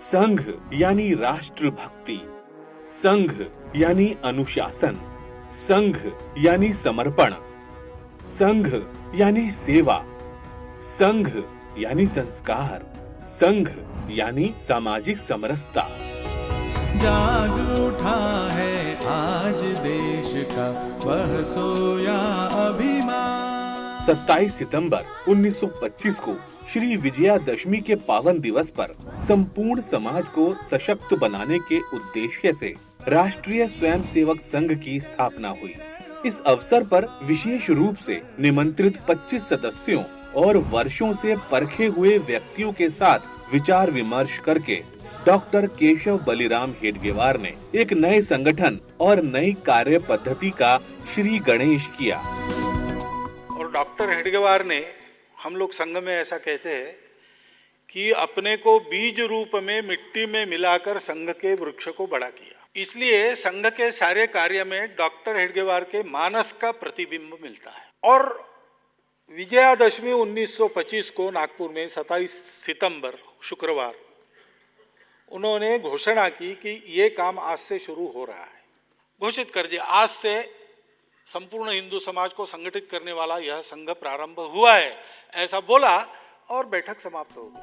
संघ यानी राष्ट्र भक्ति, संघ यानी अनुशासन, संघ यानी समर्पण, संघ यानी सेवा, संघ यानी संस्कार, संघ यानी सामाजिक समरसता। जाग उठा है आज देश का वह सोया अभिमान। 27 सितंबर 1925 को श्री विजयादशमी के पावन दिवस पर संपूर्ण समाज को सशक्त बनाने के उद्देश्य से राष्ट्रीय स्वयंसेवक संघ की स्थापना हुई। इस अवसर पर विशेष रूप से निमंत्रित 25 सदस्यों और वर्षों से परखे हुए व्यक्तियों के साथ विचार विमर्श करके डॉक्टर केशव बलिराम हेडगेवार ने एक नए संगठन और नई कार्य पद्धति का श्री गणेश किया। और डॉक्टर हेडगेवार ने, हम लोग संघ में ऐसा कहते हैं कि अपने को बीज रूप में मिट्टी में मिलाकर संघ के वृक्ष को बड़ा किया। इसलिए संघ के सारे कार्य में डॉक्टर हेडगेवार के मानस का प्रतिबिंब मिलता है। और विजयादशमी 1925 को नागपुर में 27 सितंबर शुक्रवार उन्होंने घोषणा की कि ये काम आज से शुरू हो रहा है। घोषित कर दिया, आज से संपूर्ण हिंदू समाज को संगठित करने वाला यह संघ प्रारंभ हुआ है, ऐसा बोला और बैठक समाप्त हो गई।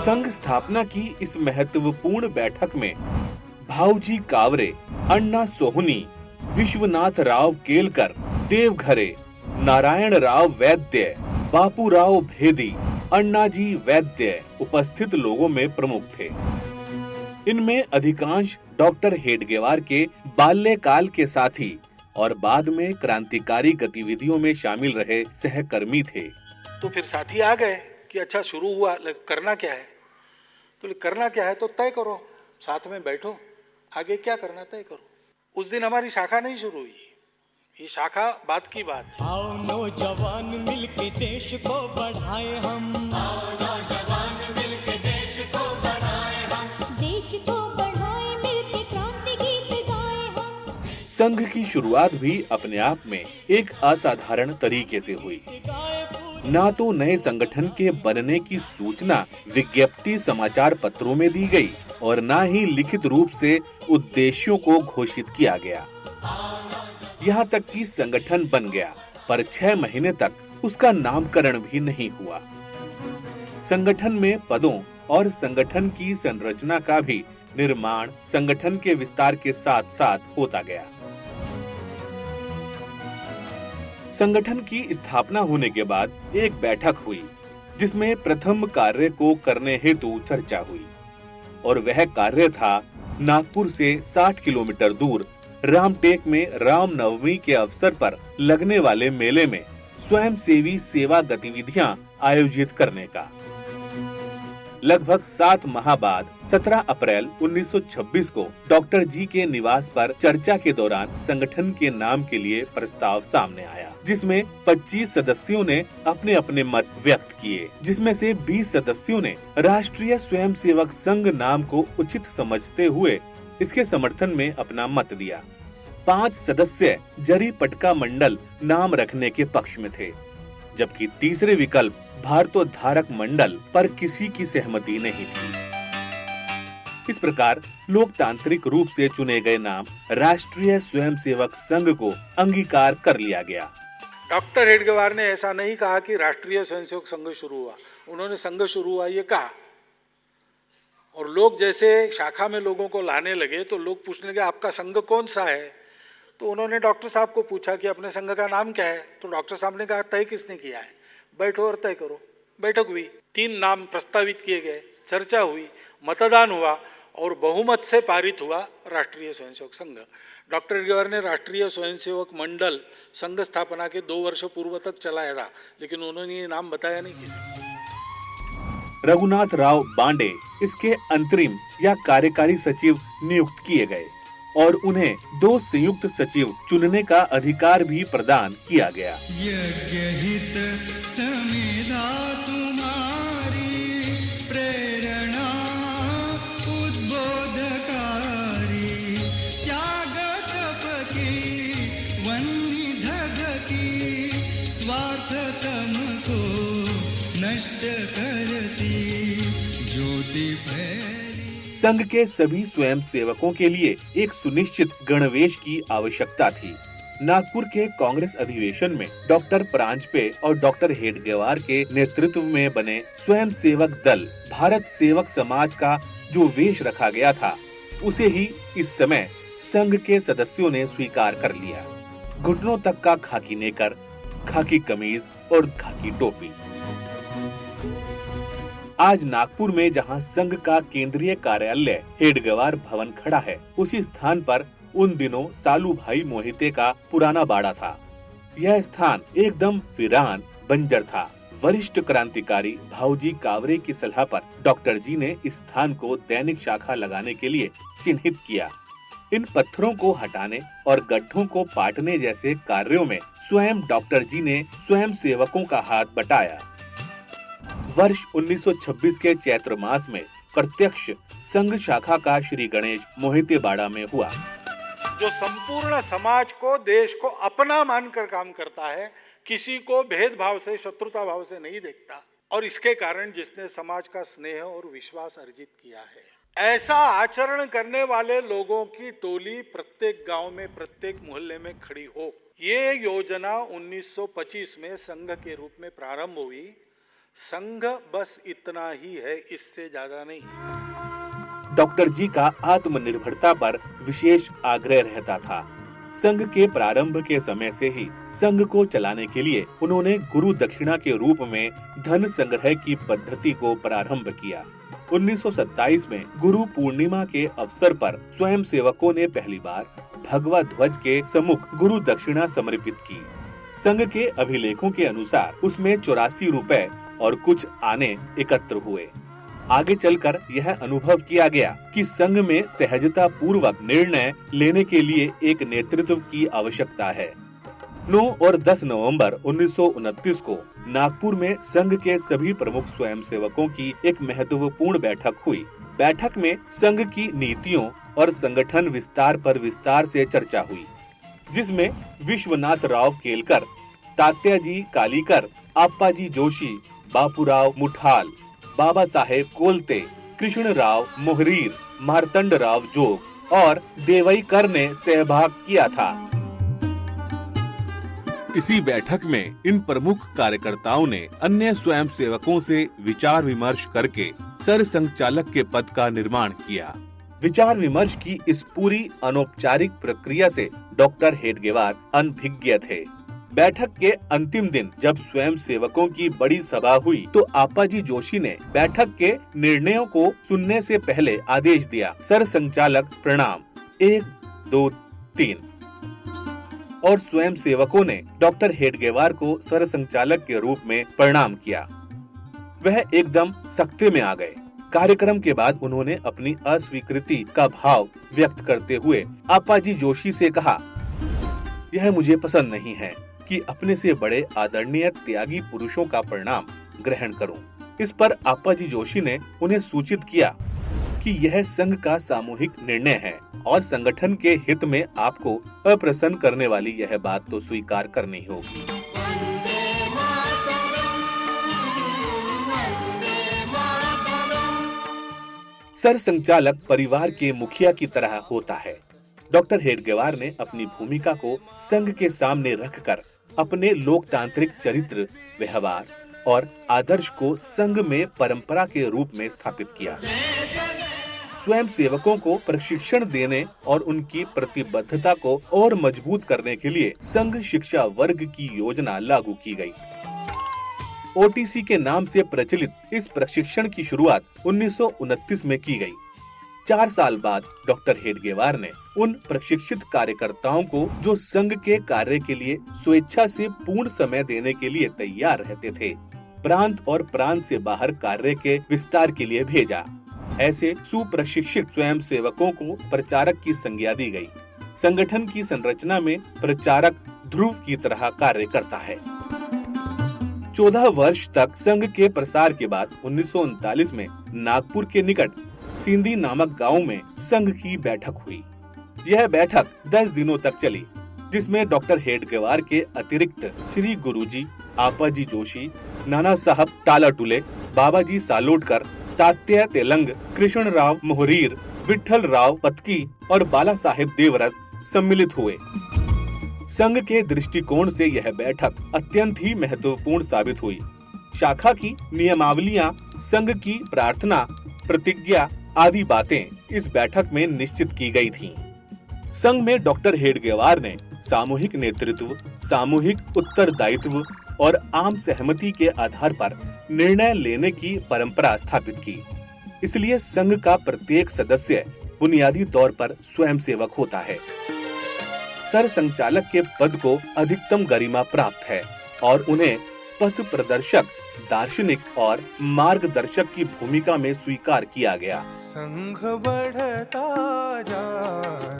संघ स्थापना की इस महत्वपूर्ण बैठक में भाऊजी कावरे, अण्णा सोहनी, विश्वनाथ राव केलकर, देवघरे, नारायण राव वैद्य, बापूराव भेदी, अण्णाजी वैद्य उपस्थित लोगों में प्रमुख थे। इनमें अधिकांश डॉक्टर हेडगेवार के बाल्यकाल के साथी और बाद में क्रांतिकारी गतिविधियों में शामिल रहे सहकर्मी थे। तो फिर साथी आ गए कि अच्छा शुरू हुआ, करना क्या है? तो करना क्या है तो तय करो, साथ में बैठो, आगे क्या करना तय करो। उस दिन हमारी शाखा नहीं शुरू हुई, ये शाखा बात की बात है। आओ नौजवान मिलके देश को बढ़ाए हम, आओ नौजवान मिलके देश को बढ़ाए हम, देश को बढ़ाए मिलके क्रांति गीत गाए हम। संघ की शुरुआत भी अपने आप में एक असाधारण तरीके से हुई। ना तो नए संगठन के बनने की सूचना विज्ञप्ति समाचार पत्रों में दी गई और ना ही लिखित रूप से उद्देश्यों को घोषित किया गया। यहाँ तक कि संगठन बन गया, पर 6 महीने तक उसका नामकरण भी नहीं हुआ। संगठन में पदों और संगठन की संरचना का भी निर्माण संगठन के विस्तार के साथ साथ होता गया। संगठन की स्थापना होने के बाद एक बैठक हुई, जिसमें प्रथम कार्य को करने हेतु चर्चा हुई, और वह कार्य था नागपुर से 60 किलोमीटर दूर रामटेक में रामनवमी के अवसर पर लगने वाले मेले में स्वयंसेवी सेवा गतिविधियां आयोजित करने का। लगभग 7 माह बाद 17 अप्रैल 1926 को डॉक्टर जी के निवास पर चर्चा के दौरान संगठन के नाम के लिए प्रस्ताव सामने आया, जिसमें 25 सदस्यों ने अपने अपने मत व्यक्त किए, जिसमें से 20 सदस्यों ने राष्ट्रीय स्वयंसेवक संघ नाम को उचित समझते हुए इसके समर्थन में अपना मत दिया। 5 सदस्य जरी पटका मंडल नाम रखने के पक्ष में थे, जबकि तीसरे विकल्प भारतोद्धारक मंडल पर किसी की सहमति नहीं थी। इस प्रकार लोकतांत्रिक रूप से चुने गए नाम राष्ट्रीय स्वयंसेवक संघ को अंगीकार कर लिया गया। डॉक्टर हेडगेवार ने ऐसा नहीं कहा कि राष्ट्रीय स्वयंसेवक संघ शुरू हुआ, उन्होंने संघ शुरू हुआ ये कहा। और लोग जैसे शाखा में लोगों को लाने लगे तो लोग पूछने लगे आपका संघ कौन सा है? तो उन्होंने डॉक्टर साहब को पूछा कि अपने संघ का नाम क्या है? तो डॉक्टर साहब ने कहा तय किसने किया है, बैठो और तय करो। बैठक हुई, 3 नाम प्रस्तावित किए गए, चर्चा हुई, मतदान हुआ और बहुमत से पारित हुआ राष्ट्रीय स्वयंसेवक संघ। डॉक्टर हेडगेवार ने राष्ट्रीय स्वयंसेवक मंडल संघ स्थापना के 2 वर्ष पूर्व तक चलाया था, लेकिन उन्होंने ये नाम बताया नहीं किसी। रघुनाथ राव बांडे इसके अंतरिम या कार्यकारी सचिव नियुक्त किए गए और उन्हें 2 संयुक्त सचिव चुनने का अधिकार भी प्रदान किया गया। यज्ञ हित समिधा तुम्हारी प्रेरणा उद्बोधकारी, त्याग तप की वन्नी धध की स्वार्थ तम को प्रकट करती ज्योति फैली। संघ के सभी स्वयं सेवकों के लिए एक सुनिश्चित गणवेश की आवश्यकता थी। नागपुर के कांग्रेस अधिवेशन में डॉक्टर परांजपे और डॉक्टर हेडगेवार के नेतृत्व में बने स्वयं सेवक दल भारत सेवक समाज का जो वेश रखा गया था, उसे ही इस समय संघ के सदस्यों ने स्वीकार कर लिया। घुटनों तक का खाकी नेकर, खाकी कमीज और खाकी टोपी। आज नागपुर में जहां संघ का केंद्रीय कार्यालय हेडगेवार भवन खड़ा है, उसी स्थान पर उन दिनों सालू भाई मोहिते का पुराना बाड़ा था। यह स्थान एकदम वीरान बंजर था। वरिष्ठ क्रांतिकारी भाऊजी कावरे की सलाह पर डॉक्टर जी ने इस स्थान को दैनिक शाखा लगाने के लिए चिन्हित किया। इन पत्थरों को हटाने और गड्ढों को पाटने जैसे कार्यों में स्वयं डॉक्टर जी ने स्वयं सेवकों का हाथ बटाया। वर्ष 1926 के चैत्र मास में प्रत्यक्ष संघ शाखा का श्री गणेश मोहिते बाड़ा में हुआ। जो संपूर्ण समाज को, देश को अपना मानकर काम करता है, किसी को भेदभाव से, शत्रुता भाव से नहीं देखता, और इसके कारण जिसने समाज का स्नेह और विश्वास अर्जित किया है, ऐसा आचरण करने वाले लोगों की टोली प्रत्येक गांव में, प्रत्येक मोहल्ले में खड़ी हो। ये योजना 1925 में संघ के रूप में प्रारंभ हुई। संघ बस इतना ही है, इससे ज्यादा नहीं। डॉक्टर जी का आत्मनिर्भरता पर विशेष आग्रह रहता था। संघ के प्रारंभ के समय से ही संघ को चलाने के लिए उन्होंने गुरु दक्षिणा के रूप में धन संग्रह की पद्धति को प्रारंभ किया। 1927 में गुरु पूर्णिमा के अवसर पर स्वयं सेवकों ने पहली बार भगवा ध्वज के सम्मुख गुरु दक्षिणा समर्पित की। संघ के अभिलेखों के अनुसार उसमें 84 रुपए और कुछ आने एकत्र हुए। आगे चलकर यह अनुभव किया गया कि संघ में सहजता पूर्वक निर्णय लेने के लिए एक नेतृत्व की आवश्यकता है। 9 और 10 नवंबर 1929 को नागपुर में संघ के सभी प्रमुख स्वयंसेवकों की एक महत्वपूर्ण बैठक हुई। बैठक में संघ की नीतियों और संगठन विस्तार पर विस्तार से चर्चा हुई, जिसमें विश्वनाथ राव केलकर, तात्याजी कालीकर, आप्पाजी जोशी, बापूराव मुठाल, बाबा साहेब कोलते, कृष्णराव मोहरीर, मार्तंड राव जोग और देवईकर ने सहभाग किया था। इसी बैठक में इन प्रमुख कार्यकर्ताओं ने अन्य स्वयंसेवकों से विचार विमर्श करके सरसंघचालक के पद का निर्माण किया। विचार विमर्श की इस पूरी अनौपचारिक प्रक्रिया से डॉक्टर हेडगेवार अनभिज्ञ थे। बैठक के अंतिम दिन जब स्वयं सेवकों की बड़ी सभा हुई तो आप्पाजी जोशी ने बैठक के निर्णयों को सुनने से पहले आदेश दिया, सरसंघचालक प्रणाम, 1 2 3। और स्वयं सेवकों ने डॉक्टर हेडगेवार को सरसंघचालक के रूप में प्रणाम किया। वह एकदम सख्ते में आ गए। कार्यक्रम के बाद उन्होंने अपनी अस्वीकृति का भाव व्यक्त करते हुए आप्पाजी जोशी से कहा, यह मुझे पसंद नहीं है कि अपने से बड़े आदरणीय त्यागी पुरुषों का प्रणाम ग्रहण करूं। इस पर आप्पाजी जोशी ने उन्हें सूचित किया कि यह संघ का सामूहिक निर्णय है और संगठन के हित में आपको अप्रसन्न करने वाली यह बात तो स्वीकार करनी होगी। सरसंघचालक परिवार के मुखिया की तरह होता है। डॉक्टर हेडगेवार ने अपनी भूमिका को संघ के सामने रखकर अपने लोकतांत्रिक चरित्र, व्यवहार और आदर्श को संघ में परंपरा के रूप में स्थापित किया। स्वयं सेवकों को प्रशिक्षण देने और उनकी प्रतिबद्धता को और मजबूत करने के लिए संघ शिक्षा वर्ग की योजना लागू की गई। ओटीसी के नाम से प्रचलित इस प्रशिक्षण की शुरुआत 1929 में की गई। 4 साल बाद डॉक्टर हेडगेवार ने उन प्रशिक्षित कार्यकर्ताओं को जो संघ के कार्य के लिए स्वेच्छा से पूर्ण समय देने के लिए तैयार रहते थे, प्रांत और प्रांत से बाहर कार्य के विस्तार के लिए भेजा। ऐसे सुप्रशिक्षित स्वयं सेवकों को प्रचारक की संज्ञा दी गई। संगठन की संरचना में प्रचारक ध्रुव की तरह कार्य करता है। 14 वर्ष तक संघ के प्रसार के बाद 1939 में नागपुर के निकट सिंधी नामक गांव में संघ की बैठक हुई। यह बैठक 10 दिनों तक चली, जिसमें डॉक्टर हेडगेवार के अतिरिक्त श्री गुरुजी, आप्पाजी जोशी, नाना साहब टालाटुले, बाबाजी सालोडकर, तात्या तेलंग, कृष्णराव मोहरीर, विठल राव पत्की और बाला साहेब देवरस सम्मिलित हुए। संघ के दृष्टिकोण से यह बैठक अत्यंत ही महत्वपूर्ण साबित हुई। शाखा की नियमावलियां, संघ की प्रार्थना, प्रतिज्ञा आदि बातें इस बैठक में निश्चित की गई थीं। संघ में डॉक्टर हेडगेवार ने सामूहिक नेतृत्व, सामूहिक उत्तरदायित्व और आम सहमति के आधार पर निर्णय लेने की परंपरा स्थापित की। इसलिए संघ का प्रत्येक सदस्य बुनियादी तौर पर स्वयंसेवक होता है। सर संचालक के पद को अधिकतम गरिमा प्राप्त है और उन्हें पथ प्रदर्शक, दार्शनिक और मार्गदर्शक की भूमिका में स्वीकार किया गया। संघ बढ़ता जा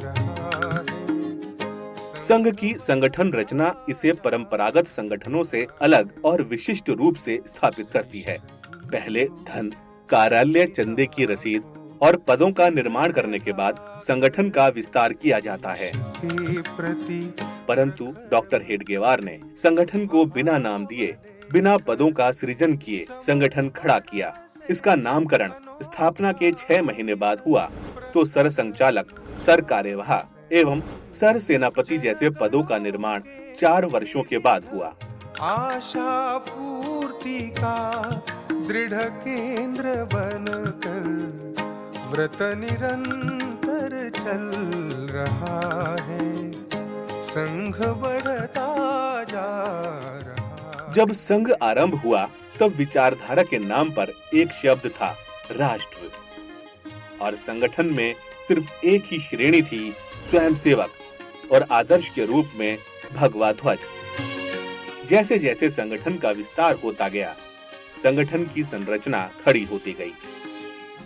रहा है। संघ की संगठन रचना इसे परंपरागत संगठनों से अलग और विशिष्ट रूप से स्थापित करती है। पहले धन, कार्यालय, चंदे की रसीद और पदों का निर्माण करने के बाद संगठन का विस्तार किया जाता है। परंतु डॉक्टर हेडगेवार ने संगठन को बिना नाम दिए, बिना पदों का सृजन किए संगठन खड़ा किया। इसका नामकरण स्थापना के 6 महीने बाद हुआ तो सर संचालक, सर कार्यवाह एवं सर सेनापति जैसे पदों का निर्माण 4 वर्षों के बाद हुआ। आशा पूर्ति का दृढ़ केंद्र बनकर व्रत निरंतर चल रहा है। संघ बढ़ता जा रहा। जब संघ आरंभ हुआ तब विचारधारा के नाम पर एक शब्द था, राष्ट्र, और संगठन में सिर्फ एक ही श्रेणी थी, स्वयंसेवक, और आदर्श के रूप में भगवा ध्वज। जैसे जैसे संगठन का विस्तार होता गया, संगठन की संरचना खड़ी होती गई।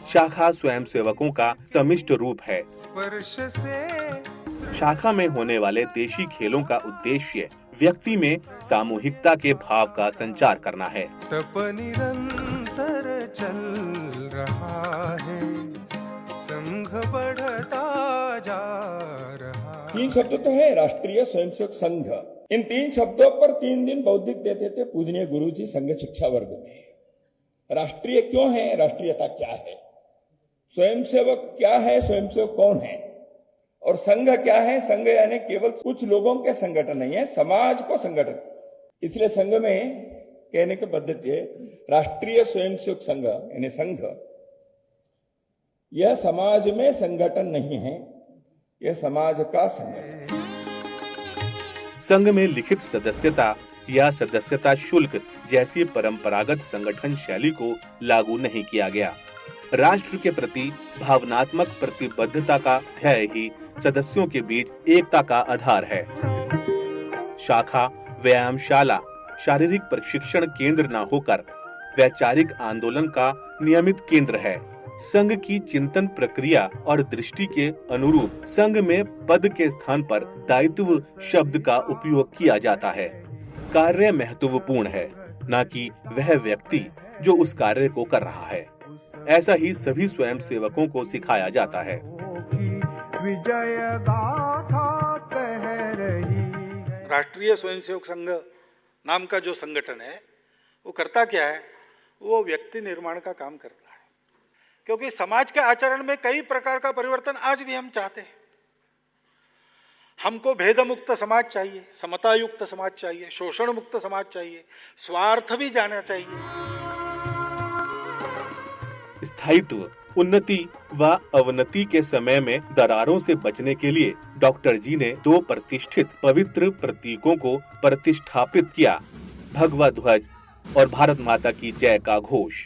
शाखा स्वयंसेवकों का समिष्ट रूप है। शाखा में होने वाले देशी खेलों का उद्देश्य व्यक्ति में सामूहिकता के भाव का संचार करना है। तप निरंतर चल रहा है, संघ बढ़ता जा रहा। 3 शब्द तो है, राष्ट्रीय स्वयंसेवक संघ। इन 3 शब्दों पर 3 दिन बौद्धिक देते थे पूजनीय गुरुजी संघ शिक्षा वर्ग में। राष्ट्रीय क्यों है, राष्ट्रीयता क्या है, स्वयंसेवक क्या है, स्वयंसेवक कौन है, और संघ क्या है। संघ यानी केवल कुछ लोगों के संगठन नहीं है, समाज को संगठन। इसलिए संघ में कहने की पद्धति है राष्ट्रीय स्वयंसेवक संघ यानी संघ। यह समाज में संगठन नहीं है, यह समाज का संगठन। संघ में लिखित सदस्यता या सदस्यता शुल्क जैसी परंपरागत संगठन शैली को लागू नहीं किया गया। राष्ट्र के प्रति भावनात्मक प्रतिबद्धता का ध्येय ही सदस्यों के बीच एकता का आधार है। शाखा व्यायामशाला, शारीरिक प्रशिक्षण केंद्र न होकर वैचारिक आंदोलन का नियमित केंद्र है। संघ की चिंतन प्रक्रिया और दृष्टि के अनुरूप संघ में पद के स्थान पर दायित्व शब्द का उपयोग किया जाता है। कार्य महत्वपूर्ण है, न कि वह व्यक्ति जो उस कार्य को कर रहा है। ऐसा ही सभी स्वयंसेवकों को सिखाया जाता है। विजय गाथा कह रही। राष्ट्रीय स्वयंसेवक संघ नाम का जो संगठन है वो करता क्या है, वो व्यक्ति निर्माण का काम करता है। क्योंकि समाज के आचरण में कई प्रकार का परिवर्तन आज भी हम चाहते हैं। हमको भेद मुक्त समाज चाहिए, समता युक्त समाज चाहिए, शोषण मुक्त समाज चाहिए, स्वार्थ भी जाना चाहिए। स्थायित्व, उन्नति व अवनति के समय में दरारों से बचने के लिए डॉक्टर जी ने 2 प्रतिष्ठित पवित्र प्रतीकों को प्रतिष्ठापित किया, भगवा ध्वज और भारत माता की जय का घोष।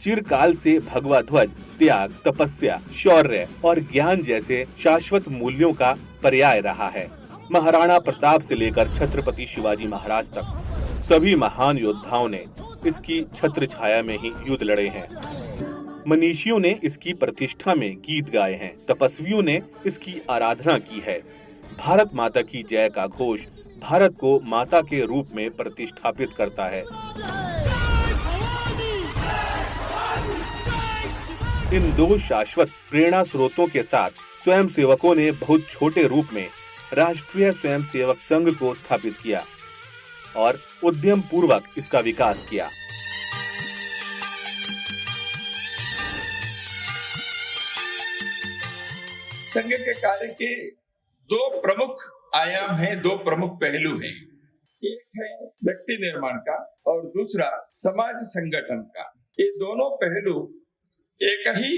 चिरकाल से भगवा ध्वज त्याग, तपस्या, शौर्य और ज्ञान जैसे शाश्वत मूल्यों का पर्याय रहा है। महाराणा प्रताप से लेकर छत्रपति शिवाजी महाराज तक सभी महान योद्धाओं ने इसकी छत्र छाया में ही युद्ध लड़े हैं। मनीषियों ने इसकी प्रतिष्ठा में गीत गाए हैं, तपस्वियों ने इसकी आराधना की है। भारत माता की जय का घोष भारत को माता के रूप में प्रतिष्ठापित करता है। इन 2 शाश्वत प्रेरणा स्रोतों के साथ स्वयंसेवकों ने बहुत छोटे रूप में राष्ट्रीय स्वयंसेवक संघ को स्थापित किया और उद्यम पूर्वक इसका विकास किया। संघ के कार्य के दो प्रमुख आयाम हैं, दो प्रमुख पहलू हैं। एक है व्यक्ति निर्माण का और दूसरा समाज संगठन का। ये दोनों पहलू एक ही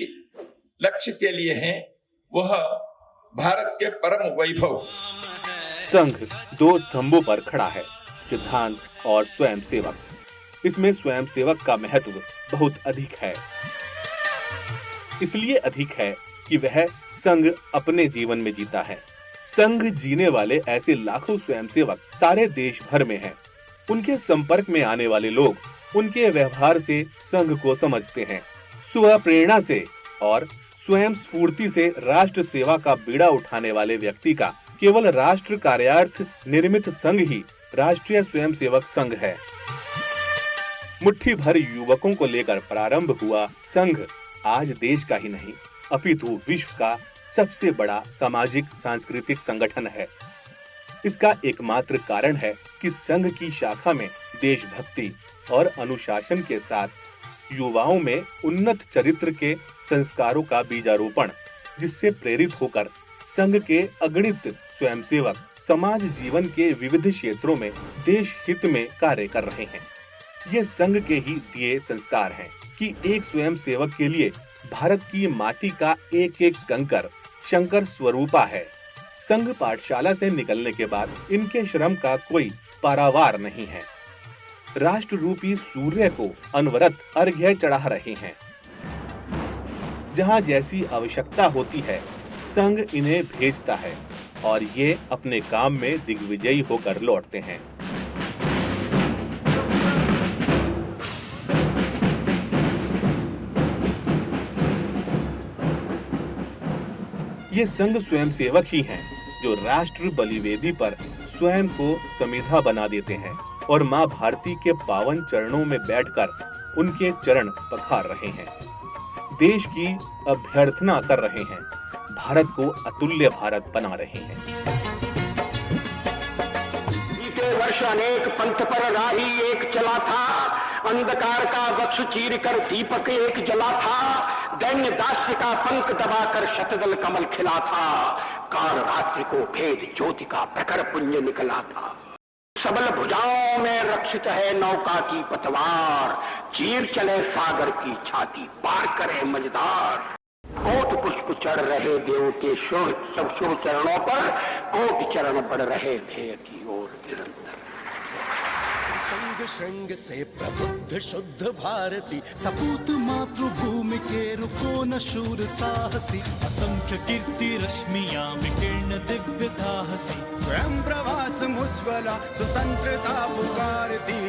लक्ष्य के लिए हैं, वह भारत के परम वैभव। संघ दो स्तंभों पर खड़ा है, सिद्धांत और स्वयंसेवक। इसमें स्वयंसेवक का महत्व बहुत अधिक है, इसलिए अधिक है कि वह संघ अपने जीवन में जीता है। संघ जीने वाले ऐसे लाखों स्वयंसेवक सारे देश भर में हैं। उनके संपर्क में आने वाले लोग उनके व्यवहार से संघ को समझते हैं। स्व प्रेरणा से और स्वयं स्फूर्ति से राष्ट्र सेवा का बीड़ा उठाने वाले व्यक्ति का केवल राष्ट्र कार्यार्थ निर्मित संघ ही राष्ट्रीय स्वयंसेवक संघ है। मुट्ठी भर युवकों को लेकर प्रारंभ हुआ संघ आज देश का ही नहीं अपितु विश्व का सबसे बड़ा सामाजिक सांस्कृतिक संगठन है। इसका एकमात्र कारण है कि संघ की शाखा में देशभक्ति और अनुशासन के साथ युवाओं में उन्नत चरित्र के संस्कारों का बीजारोपण, जिससे प्रेरित होकर संघ के अगणित स्वयंसेवक समाज जीवन के विविध क्षेत्रों में देश हित में कार्य कर रहे हैं। ये संघ के ही दिए संस्कार हैं कि एक स्वयंसेवक के लिए भारत की माटी का एक एक कंकर शंकर स्वरूपा है। संघ पाठशाला से निकलने के बाद इनके श्रम का कोई पारावार नहीं है। राष्ट्र रूपी सूर्य को अनवरत अर्घ्य चढ़ा रहे हैं। जहां जैसी आवश्यकता होती है संघ इन्हें भेजता है और ये अपने काम में दिग्विजयी होकर लौटते हैं। ये संघ स्वयंसेवक ही हैं जो राष्ट्र बलिवेदी पर स्वयं को समिधा बना देते हैं और मां भारती के पावन चरणों में बैठकर उनके चरण पखार रहे हैं। देश की अभ्यर्थना कर रहे हैं, भारत को अतुल्य भारत बना रहे हैं। बीते वर्ष अनेक पंथ पर राही एक चला था, अंधकार का वक्ष चीर कर दीपक एक जला था, दैन्य दास्य का पंख दबाकर शतदल कमल खिला था, काल रात्रि को भेद ज्योति का प्रखर पुंज निकला था। सबल भुजाओं में रक्षित है नौका की पतवार, चीर चले सागर की छाती पार करे मझधार। कोट पुष्प चढ़ रहे देव के शुभ चरणों पर, कोट चरण बढ़ रहे ध्येय की ओर निरंतर। अंग संग से प्रबुद्ध शुद्ध भारती, सपूत मातृभूमि के रुको न शूर साहसी। असंख्य कीर्ति रश्मियां विकीर्ण दिव्य साहसी, स्वयं प्रवास मुज्ज्वला स्वतंत्रता पुकारती।